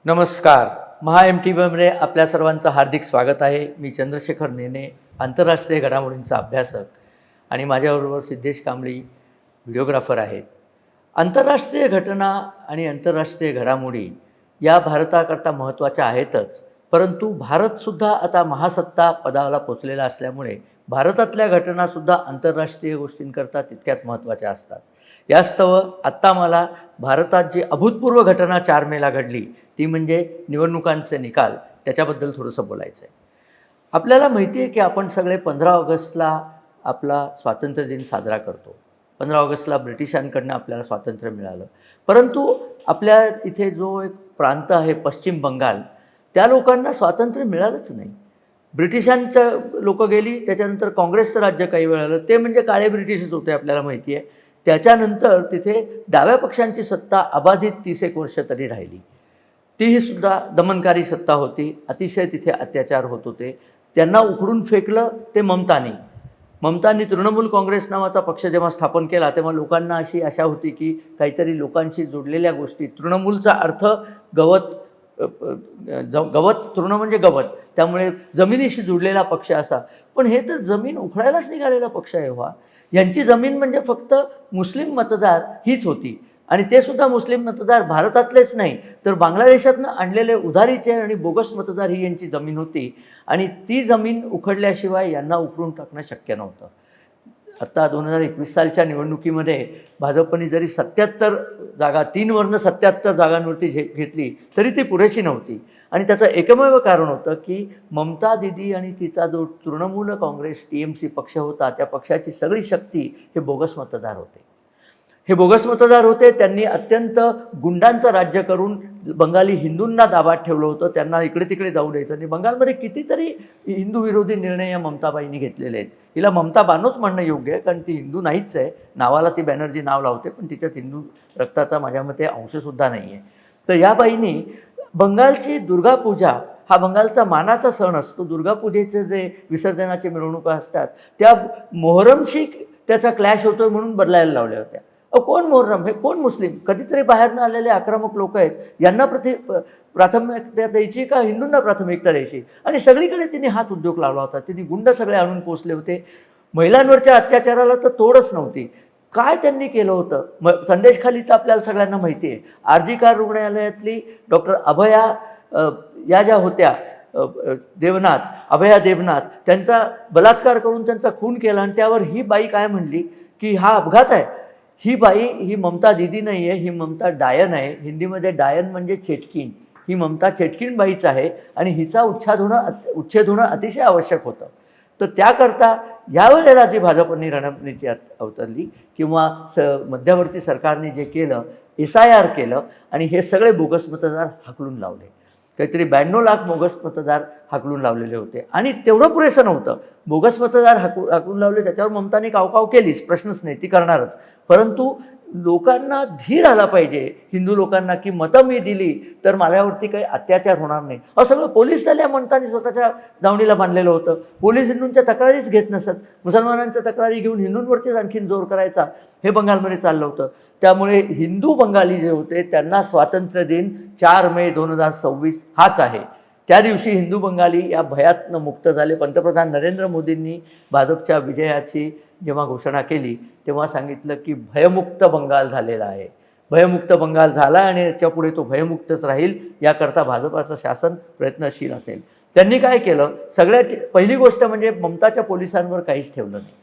नमस्कार. महा-MTVमध्ये आपल्या सर्वांचं हार्दिक स्वागत आहे. मी चंद्रशेखर नेने, आंतरराष्ट्रीय घडामोडींचा अभ्यासक आणि माझ्याबरोबर सिद्धेश कांबळी व्हिडिओग्राफर आहेत. आंतरराष्ट्रीय घटना आणि आंतरराष्ट्रीय घडामोडी या भारताकरता महत्त्वाच्या आहेतच, परंतु भारतसुद्धा आता महासत्ता पदाला पोचलेला असल्यामुळे भारतातल्या घटनासुद्धा आंतरराष्ट्रीय गोष्टींकरता तितक्यात महत्त्वाच्या असतात. यास्तव आत्ता मला भारतात जी अभूतपूर्व घटना 4 मेला घडली ती म्हणजे निवडणुकांचे निकाल, त्याच्याबद्दल थोडंसं बोलायचं आहे. आपल्याला माहिती आहे की आपण सगळे 15 ऑगस्टला आपला स्वातंत्र्य दिन साजरा करतो. 15 ऑगस्टला ब्रिटिशांकडनं आपल्याला स्वातंत्र्य मिळालं. परंतु आपल्या इथे जो एक प्रांत आहे पश्चिम बंगाल, त्या लोकांना स्वातंत्र्य मिळालंच नाही. ब्रिटिशांचं लोकं गेली, त्याच्यानंतर काँग्रेसचं राज्य काही वेळ आलं, ते म्हणजे काळे ब्रिटिशच होते आपल्याला माहिती आहे. त्याच्यानंतर तिथे डाव्या पक्षांची सत्ता अबाधित 30 एक वर्ष तरी राहिली. तीही सुद्धा दमनकारी सत्ता होती. अतिशय तिथे अत्याचार होत होते. त्यांना उखडून फेकलं ते ममतानी तृणमूल काँग्रेस नावाचा पक्ष जेव्हा स्थापन केला तेव्हा लोकांना अशी आशा होती की काहीतरी लोकांशी जोडलेल्या गोष्टी. तृणमूलचा अर्थ गवत, तृण म्हणजे गवत, त्यामुळे जमिनीशी जोडलेला पक्ष असा. पण हे तर जमीन उखडायलाच निघालेला पक्ष आहे. यांची जमीन म्हणजे फक्त मुस्लिम मतदार हीच होती, आणि ते सुद्धा मुस्लिम मतदार भारतातलेच नाही तर बांगलादेशातनं आणलेले उधारीचे आणि बोगस मतदार ही यांची जमीन होती. आणि ती जमीन उखडल्याशिवाय यांना उखडून टाकणं शक्य नव्हतं. आत्ता 2021 सालच्या निवडणुकीमध्ये भाजपने जरी 77 जागा, 3 वरनं 77 जागांवरती घेतली तरी ती पुरेशी नव्हती. आणि त्याचं एकमेव कारण होतं की ममता दीदी आणि तिचा जो तृणमूल काँग्रेस TMC पक्ष होता, त्या पक्षाची सगळी शक्ती हे बोगस मतदार होते. त्यांनी अत्यंत गुंडांचं राज्य करून बंगाली हिंदूंना दाबात ठेवलं होतं. त्यांना इकडे तिकडे जाऊ द्यायचं नाही. बंगालमध्ये कितीतरी हिंदू विरोधी निर्णय या ममताबाईंनी घेतलेले आहेत. हिला ममता बानोच म्हणणं योग्य आहे, कारण ती हिंदू नाहीच आहे. नावाला ती बॅनर्जी नाव लावते, पण तिच्यात हिंदू रक्ताचा माझ्या मते अंशसुद्धा नाही आहे. तर या बाईंनी बंगालची दुर्गापूजा हा बंगालचा मानाचा सण असतो. दुर्गापूजेचे जे विसर्जनाचे मिरवणुका असतात त्या मोहरमशी त्याचा क्लॅश होतो म्हणून बदलायला लावल्या होत्या. कोण मोहरम, हे कोण मुस्लिम, कधीतरी बाहेरनं आलेले आक्रमक लोक आहेत, यांना प्राथमिकता द्यायची का हिंदूंना प्राथमिकता द्यायची? आणि सगळीकडे तिने हात उद्योग लावला होता. तिने गुंड सगळे आणून पोचले होते. महिलांवरच्या अत्याचाराला तर तोडच नव्हती. काय त्यांनी केलं होतं? संदेशखालीचं आपल्याला सगळ्यांना माहिती आहे. RG कार रुग्णालयातली डॉक्टर या ज्या होत्या अभया देवनाथ, त्यांचा बलात्कार करून त्यांचा खून केला. आणि त्यावर ही बाई काय म्हणली की हा अपघात आहे. ही बाई ही ममता दीदी नाही आहे, ही ममता डायन आहे. हिंदीमध्ये डायन म्हणजे चेटकीण. ही ममता चेटकीण बाईच आहे आणि हिचा उच्छेद होणं अतिशय आवश्यक होतं. तर त्याकरता यावेळेला जी भाजपनी रणनीती अवतरली किंवा मध्यवर्ती सरकारने जे केलं, SIR केलं आणि हे सगळे बोगस मतदार हाकलून लावले. काहीतरी 92 लाख बोगस मतदार हाकलून लावलेले होते. आणि तेवढं पुरेसं नव्हतं. बोगस मतदार हाकलून लावले, त्याच्यावर ममताने कावकाव केलीच, प्रश्नच नाही, ती करणारच. परंतु लोकांना धीर आला पाहिजे, हिंदू लोकांना, की मतं मी दिली तर माझ्यावरती काही अत्याचार होणार नाही. सगळं पोलीस दल या ममताने स्वतःच्या दावणीला बांधलेलं होतं. पोलीस हिंदूंच्या तक्रारीच घेत नसत, मुसलमानांच्या तक्रारी घेऊन हिंदूंवरतीच आणखीन जोर करायचा, हे बंगालमध्ये चाललं होतं. त्यामुळे हिंदू बंगाली जे होते त्यांना स्वातंत्र्य दिन 4 मे 2026 हाच आहे. त्या दिवशी हिंदू बंगाली या भयातनं मुक्त झाले. पंतप्रधान नरेंद्र मोदींनी भाजपच्या विजयाची जेव्हा घोषणा केली तेव्हा सांगितलं की भयमुक्त बंगाल झालेला आहे. भयमुक्त बंगाल झाला आणि याच्यापुढे तो भयमुक्तच राहील, याकरता भाजपाचं शासन प्रयत्नशील असेल. त्यांनी काय केलं? सगळ्यात पहिली गोष्ट म्हणजे ममताच्या पोलिसांवर काहीच ठेवलं नाही.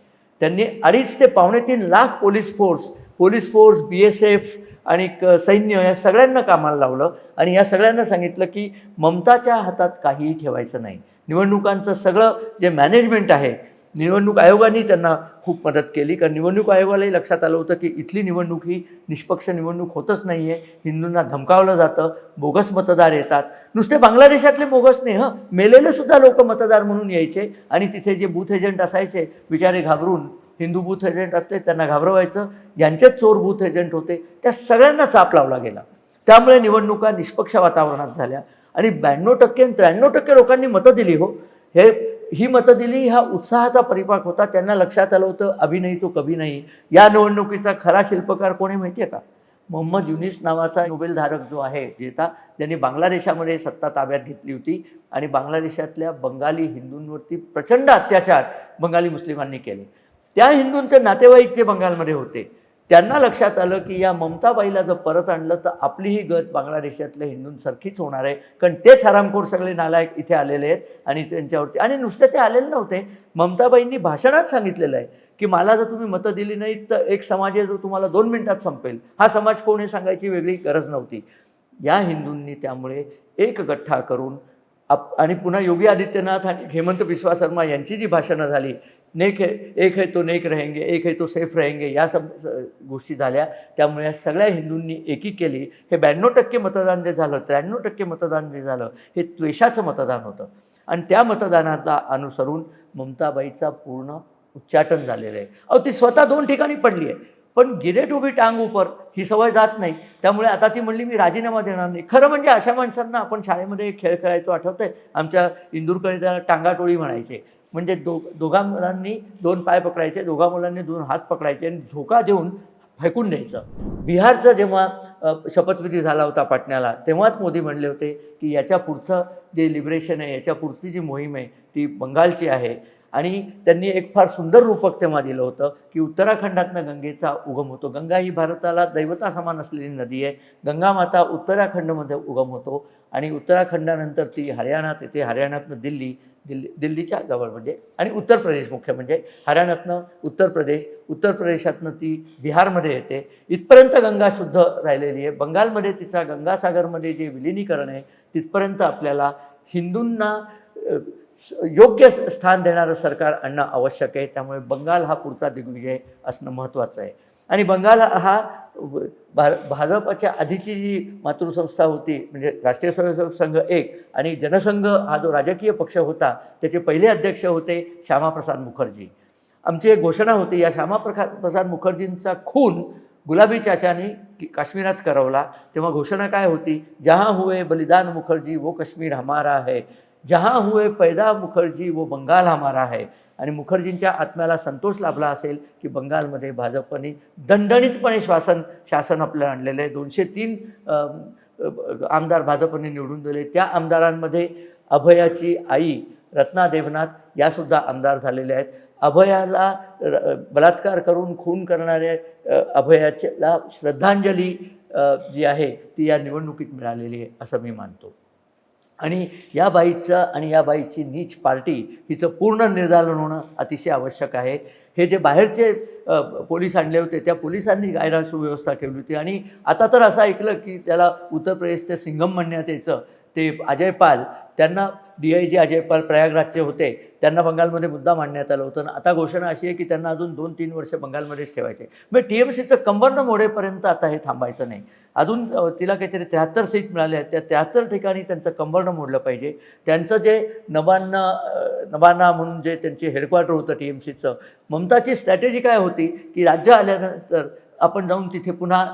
त्यांनी 2.5 ते 3.25 लाख पोलीस फोर्स BSF आणि सैन्य या सगळ्यांना कामाला लावलं आणि या सगळ्यांना सांगितलं की ममताच्या हातात काहीही ठेवायचं नाही. निवडणुकांचं सगळं जे मॅनेजमेंट आहे, निवडणूक आयोगाने त्यांना खूप मदत केली, कारण निवडणूक आयोगालाही लक्षात आलं होतं की इथली निवडणूक ही निष्पक्ष निवडणूक होतच नाही आहे. हिंदूंना धमकावलं जातं, बोगस मतदार येतात. नुसते बांगलादेशातले बोगस नाही, मेलेले सुद्धा लोक मतदार म्हणून यायचे आणि तिथे जे बूथ एजंट असायचे बिचारे घाबरून, हिंदू बूथ एजंट असले त्यांना घाबरवायचं, ज्यांचेच चोर बूथ एजंट होते त्या सगळ्यांना चाप लावला गेला. त्यामुळे निवडणुका निष्पक्ष वातावरणात झाल्या आणि 92% आणि 93% लोकांनी मतं दिली. ही मतं दिली, हा उत्साहाचा परिपाक होता. त्यांना लक्षात आलं होतं अभी नहीं तो कभी नहीं. या निवडणुकीचा खरा शिल्पकार कोणी माहिती आहे का? मोहम्मद युनिस नावाचा नोबेलधारक जो आहे जेता, ज्यांनी बांगलादेशामध्ये सत्ता ताब्यात घेतली होती आणि बांगलादेशातल्या बंगाली हिंदूंवरती प्रचंड अत्याचार बंगाली मुस्लिमांनी केले. त्या हिंदूंचे नातेवाईक जे बंगालमध्ये होते त्यांना लक्षात आलं की या ममताबाईला जर परत आणलं तर आपलीही गत बांगलादेशातल्या हिंदूंसारखीच होणार आहे, कारण तेच हरामखोर सगळे नालायक इथे आलेले आहेत आणि त्यांच्यावरती, आणि नुसते ते आलेले नव्हते, ममताबाईंनी भाषणात सांगितलेलं आहे की मला जर तुम्ही मतं दिली नाहीत तर एक समाज आहे जो तुम्हाला 2 मिनिटात संपेल. हा समाज कोण हे सांगायची वेगळी गरज नव्हती. या हिंदूंनी त्यामुळे एक गठ्ठा करून आणि पुन्हा योगी आदित्यनाथ आणि हेमंत बिस्वा शर्मा यांची जी भाषणं झाली, नेक है, एक है तो नेक रहेंगे, एक है तो सेफ रहेंगे, या सब गोष्टी झाल्या. त्यामुळे या सगळ्या हिंदूंनी एकी केली. हे 92% मतदान जे झालं, 93% मतदान जे झालं, हे द्वेषाचं मतदान होतं आणि त्या मतदानाला अनुसरून ममताबाईचा पूर्ण उच्चाटन झालेलं आहे. ती स्वतः 2 ठिकाणी पडली आहे, पण गिरे टू बी टांग उपर ही सवय जात नाही. त्यामुळे आता ती म्हणली मी राजीनामा देणार नाही. खरं म्हणजे अशा माणसांना आपण शाळेमध्ये एक खेळ खेळायचो, आठवतंय? आमच्या इंदूरकडे त्याला टांगाटोळी म्हणायचे. म्हणजे दोघा मुलांनी 2 पाय पकडायचे, दोघा मुलांनी 2 हात पकडायचे आणि झोका देऊन फेकून द्यायचं. बिहारचा जेव्हा शपथविधी झाला होता पाटण्याला, तेव्हाच मोदी म्हणले होते की याच्या पुढचं जे लिबरेशन आहे, याच्या पुढची जी मोहीम आहे ती बंगालची आहे. आणि त्यांनी एक फार सुंदर रूपक तेव्हा दिलं होतं की उत्तराखंडातनं गंगेचा उगम होतो. गंगा ही भारताला दैवता समान असलेली नदी आहे. गंगा माता उत्तराखंडमध्ये उगम होतो आणि उत्तराखंडानंतर ती हरियाणात येते. हरियाणातनं दिल्लीच्या जवळ म्हणजे, आणि उत्तर प्रदेश मुख्य म्हणजे हरियाणातनं उत्तर प्रदेश, उत्तर प्रदेशातनं ती बिहारमध्ये येते. इथपर्यंत गंगा शुद्ध राहिलेली आहे. बंगालमध्ये तिचा गंगासागरमध्ये जे विलिनीकरण आहे तिथपर्यंत आपल्याला हिंदूंना योग्य स्थान देणारं सरकार आणणं आवश्यक आहे. त्यामुळे बंगाल हा पुढचा दिग्विजय असणं महत्त्वाचं आहे. आणि बंगाल हा भाजपच्या आधीची जी मातृसंस्था होती म्हणजे राष्ट्रीय स्वयंसेवक संघ 1 आणि जनसंघ हा जो राजकीय पक्ष होता त्याचे पहिले अध्यक्ष होते श्यामाप्रसाद मुखर्जी. आमची एक घोषणा होती, या श्यामाप्रसाद मुखर्जींचा खून गुलाबी चाचाने काश्मीरात करवला तेव्हा घोषणा काय होती? जहाँ हुए बलिदान मुखर्जी वो कश्मीर हमारा है, जहाँ हुए पैदा मुखर्जी वो बंगाल हमारा है. आणि मुखर्जींच्या आत्म्याला संतोष लाभला असेल की बंगालमध्ये भाजपने दणदणीतपणे शासन आपल्याला आणलेलं आहे. 203 आमदार भाजपने निवडून दिले. त्या आमदारांमध्ये अभयाची आई रत्ना देवनाथ यासुद्धा आमदार झालेल्या आहेत. अभयाला बलात्कार करून खून करणाऱ्या अभयाला श्रद्धांजली जी आहे ती या निवडणुकीत मिळालेली आहे असं मी मानतो. आणि या बाईची नीच पार्टी हिचं पूर्ण निर्दालन होणं अतिशय आवश्यक आहे. हे जे बाहेरचे पोलीस आणले होते त्या पोलिसांनी कायदा सुव्यवस्था ठेवली होती. आणि आता तर असं ऐकलं की त्याला उत्तर प्रदेशचे सिंघम म्हणण्यात यायचं, ते अजय पाल, त्यांना DIG अजय पाल प्रयागराजचे होते, त्यांना बंगालमध्ये मुद्दाम आणण्यात आलं होतं. आता घोषणा अशी आहे की त्यांना अजून 2-3 वर्ष बंगालमध्येच ठेवायचे. म्हणजे TMCचं कंबर न मोडेपर्यंत आता हे थांबायचं नाही. अजून तिला काहीतरी 73 सीट मिळाल्या आहेत, त्या 73 ठिकाणी त्यांचं कंबर न मोडलं पाहिजे. त्यांचं जे नबाना म्हणून जे त्यांचे हेडक्वार्टर होतं TMCचं, ममताची स्ट्रॅटेजी काय होती की राज्य आल्यानंतर आपण जाऊन तिथे पुन्हा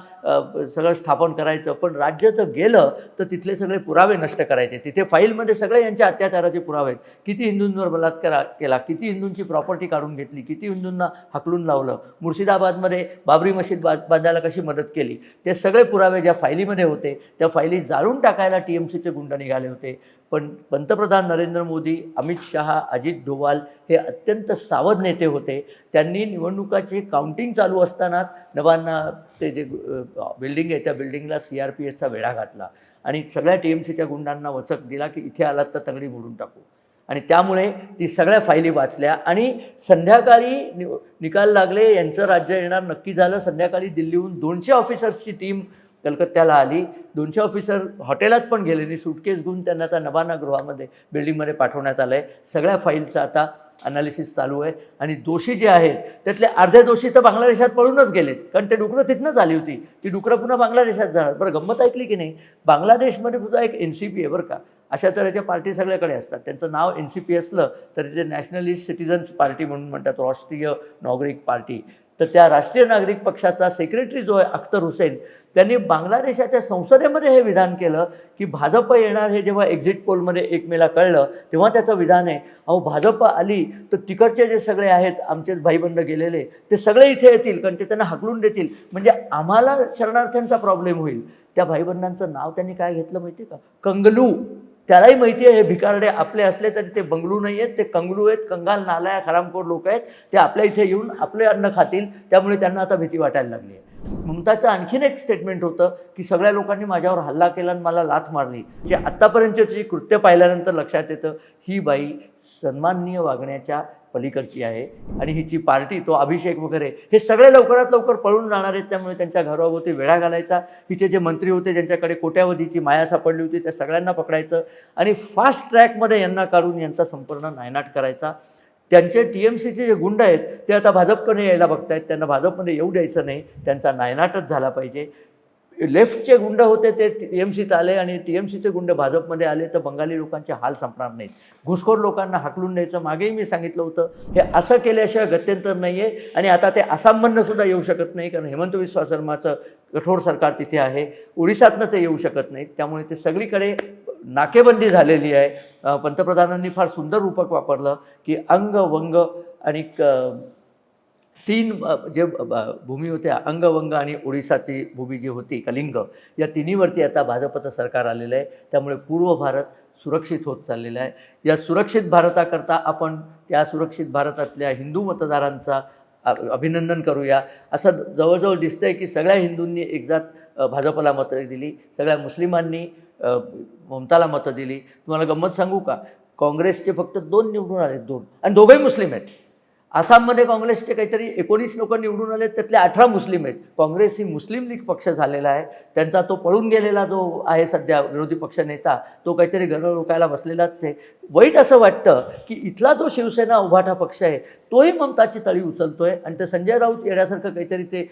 सगळं स्थापन करायचं, पण राज्य जर गेलं तर तिथले सगळे पुरावे नष्ट करायचे. तिथे फाईलमध्ये सगळे यांच्या अत्याचाराचे पुरावे आहेत. किती हिंदूंवर बलात्कार केला, किती हिंदूंची प्रॉपर्टी काढून घेतली, किती हिंदूंना हाकलून लावलं, मुर्शिदाबादमध्ये बाबरी मशीद बांधायला कशी मदत केली, ते सगळे पुरावे ज्या फाईलीमध्ये होते त्या फाईली जाळून टाकायला TMCचे गुंड निघाले होते. पण पंतप्रधान नरेंद्र मोदी, अमित शहा, अजित डोवाल हे अत्यंत सावध नेते होते. त्यांनी निवडणुकाची काउंटिंग चालू असताना नवांना ते जे बिल्डिंग आहे त्या बिल्डिंगला CRPFचा वेढा घातला आणि सगळ्या TMCच्या गुंडांना वचक दिला की इथे आलात तर तगडी मोडून टाकू. आणि त्यामुळे ती सगळ्या फायली वाचल्या आणि संध्याकाळी निकाल लागले, यांचं राज्य येणार नक्की झालं. संध्याकाळी दिल्लीहून 200 ऑफिसर्सची टीम कलकत्त्याला आली. 200 ऑफिसर हॉटेलात पण गेले नाही, सूटकेस घेऊन त्यांना आता नवाना गृहामध्ये बिल्डिंगमध्ये पाठवण्यात आलं आहे. सगळ्या फाईलचं आता अनालिसिस चालू आहे आणि दोषी जे आहेत त्यातले अर्धे दोषी तर बांगलादेशात पळूनच गेलेत, कारण ते डुकरं तिथनंच आली होती. ती डुकरं पुन्हा बांगलादेशात जाणार. बरं, गंमत ऐकली की नाही, बांगलादेशमध्ये सुद्धा एक NCP आहे बरं का. अशा तऱ्हेच्या पार्टी सगळ्याकडे असतात. त्यांचं नाव NCP असलं तरी ते नॅशनलिस्ट सिटिझन्स पार्टी म्हणून म्हणतात, राष्ट्रीय नागरिक पार्टी. तर त्या राष्ट्रीय नागरिक पक्षाचा सेक्रेटरी जो आहे अख्तर हुसेन, त्यांनी बांगलादेशाच्या संसदेमध्ये हे विधान केलं की भाजप येणार हे जेव्हा एक्झिट पोलमध्ये 1 मेला कळलं तेव्हा त्याचं विधान आहे, अहो भाजप आली तर तिकडचे जे सगळे आहेत आमचे भाईबंद गेलेले ते सगळे इथे येतील, कारण ते त्यांना हाकलून देतील, म्हणजे आम्हाला शरणार्थ्यांचा प्रॉब्लेम होईल. त्या भाईबंधांचं नाव त्यांनी काय घेतलं माहिती आहे का? कंगलू. त्यालाही माहिती आहे हे भिकारडे आपले असले तरी ते बंगलू नाही आहेत, ते कंगलू आहेत, कंगाल नालायक हरामखोर लोक आहेत. ते आपल्या इथे येऊन आपले अन्न खातील, त्यामुळे त्यांना आता भीती वाटायला लागली आहे. ममताचं आणखीन एक स्टेटमेंट होतं की सगळ्या लोकांनी माझ्यावर हल्ला केला आणि मला लाथ मारली. जे आत्तापर्यंतची कृत्य पाहिल्यानंतर लक्षात येतं ही बाई सन्माननीय वागण्याच्या पलीकडची आहे आणि हिची पार्टी, तो अभिषेक वगैरे हे सगळे लवकरात लवकर पळून जाणार आहेत. त्यामुळे त्यांच्या घराभोवती वेढा घालायचा. हिचे जे मंत्री होते ज्यांच्याकडे कोट्यावधीची माया सापडली होती त्या सगळ्यांना पकडायचं आणि फास्ट ट्रॅकमध्ये यांना काढून यांचा संपूर्ण नायनाट करायचा. त्यांचे TMCचे जे गुंड आहेत ते आता भाजपकडे यायला बघतायत, त्यांना भाजपमध्ये येऊ द्यायचं नाही, त्यांचा नायनाटच झाला पाहिजे. लेफ्टचे गुंड होते ते TMCत आले आणि TMCचे गुंड भाजपमध्ये आले तर बंगाली लोकांचे हाल संपणार नाहीत. घुसखोर लोकांना हाकलून द्यायचं, मागेही मी सांगितलं होतं. हे असं केल्याशिवाय गत्यंतर नाही आहे आणि आता ते आसाममधनं सुद्धा येऊ शकत नाही, कारण हेमंत बिस्वा शर्माचं कठोर सरकार तिथे आहे. ओडिशातनं ते येऊ शकत नाहीत. त्यामुळे ते सगळीकडे नाकेबंदी झालेली आहे. पंतप्रधानांनी फार सुंदर रूपक वापरलं की अंग वंग आणि 3 जे भूमी होत्या, अंग वंग आणि ओडिसाची भूमी जी होती कलिंग, या तिन्हीवरती आता भाजपचं सरकार आलेलं आहे. त्यामुळे पूर्व भारत सुरक्षित होत चाललेला आहे. या सुरक्षित भारताकरता आपण त्या सुरक्षित भारतातल्या हिंदू मतदारांचा अभिनंदन करूया. असं जवळजवळ दिसतंय की सगळ्या हिंदूंनी एकदाच भाजपला मतं दिली, सगळ्या मुस्लिमांनी ममताला मतं दिली. तुम्हाला गंमत सांगू का? काँग्रेसचे फक्त 2 निवडून आले, 2, आणि दोघंही मुस्लिम आहेत. आसाममध्ये काँग्रेसचे काहीतरी 19 लोक निवडून आले, त्यातले 18 मुस्लिम आहेत. काँग्रेस ही मुस्लिम लीग पक्ष झालेला आहे. त्यांचा तो पळून गेलेला जो आहे सध्या विरोधी पक्ष नेता, तो काहीतरी घरं लोकायला बसलेलाच आहे. वाईट असं वाटतं की इथला जो शिवसेना उभाटा पक्ष आहे तोही ममताची तळी उचलतोय आणि ते संजय राऊत येण्यासारखं काहीतरी ते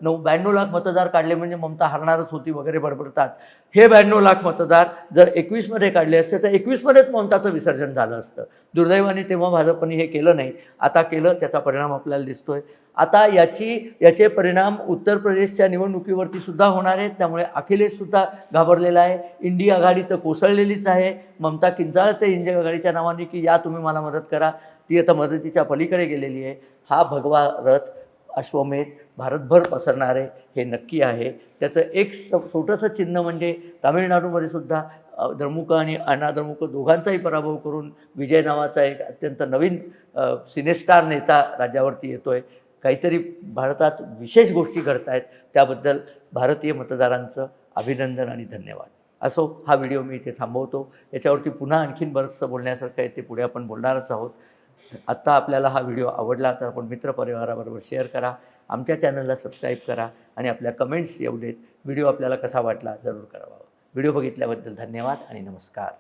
92 लाख मतदार काढले म्हणजे ममता हरणारच होती वगैरे बडबडतात. हे 92 लाख मतदार जर 21मध्ये काढले असते तर 21मध्येच ममताचं विसर्जन झालं असतं. दुर्दैवाने तेव्हा भाजपने हे केलं नाही, आता केलं, त्याचा परिणाम आपल्याला दिसतोय. आता याचे परिणाम उत्तर प्रदेशच्या निवडणुकीवरती सुद्धा होणार आहेत. त्यामुळे अखिलेशसुद्धा घाबरलेला आहे. इंडिया आघाडी तर कोसळलेलीच आहे. ममता किंचाळते इंडिया आघाडीच्या नावाने की या तुम्ही मला मदत करा, ती आता मदतीच्या पलीकडे गेलेली आहे. हा भगवा रथ अश्वमेध भारतभर पसरणार आहे हे नक्की आहे. त्याचं एक छोटंसं चिन्ह म्हणजे तामिळनाडूमध्ये सुद्धा द्रमुक आणि अण्णा द्रमुक दोघांचाही पराभव करून विजय नावाचा एक अत्यंत नवीन सिनेस्टार नेता राज्यावरती येतो आहे. काहीतरी भारतात विशेष गोष्टी घडत आहेत, त्याबद्दल भारतीय मतदारांचं अभिनंदन आणि धन्यवाद. असो, हा व्हिडिओ मी इथे थांबवतो. याच्यावरती पुन्हा आणखीन बरंचसं बोलण्यासारखं आहे, ते पुढे आपण बोलणारच आहोत. आत्ता आपल्याला हा व्हिडिओ आवडला तर आपण मित्रपरिवाराबरोबर शेअर करा, आमच्या चॅनलला सबस्क्राईब करा आणि आपल्या कमेंट्स येऊ देत. व्हिडिओ आपल्याला कसा वाटला जरूर कळवा. व्हिडिओ बघितल्याबद्दल धन्यवाद आणि नमस्कार.